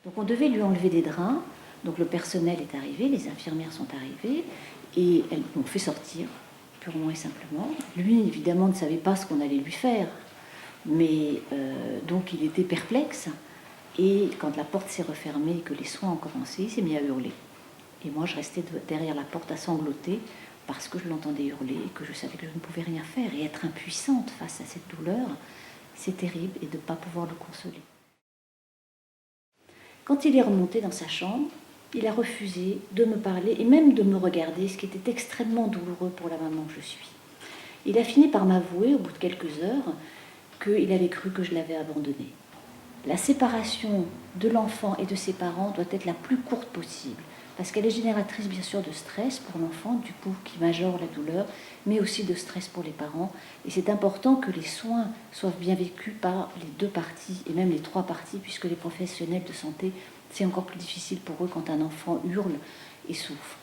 Donc on devait lui enlever des draps, donc le personnel est arrivé, les infirmières sont arrivées, et elles l'ont fait sortir, purement et simplement. Lui, évidemment, ne savait pas ce qu'on allait lui faire, mais donc il était perplexe, et quand la porte s'est refermée et que les soins ont commencé, il s'est mis à hurler. Et moi, je restais derrière la porte à sangloter, parce que je l'entendais hurler, et que je savais que je ne pouvais rien faire, et être impuissante face à cette douleur, c'est terrible, et de ne pas pouvoir le consoler. Quand il est remonté dans sa chambre, il a refusé de me parler et même de me regarder, ce qui était extrêmement douloureux pour la maman que je suis. Il a fini par m'avouer, au bout de quelques heures, qu'il avait cru que je l'avais abandonné. La séparation de l'enfant et de ses parents doit être la plus courte possible, parce qu'elle est génératrice bien sûr de stress pour l'enfant, du coup qui majore la douleur, mais aussi de stress pour les parents. Et c'est important que les soins soient bien vécus par les deux parties, et même les trois parties, puisque les professionnels de santé, c'est encore plus difficile pour eux quand un enfant hurle et souffre.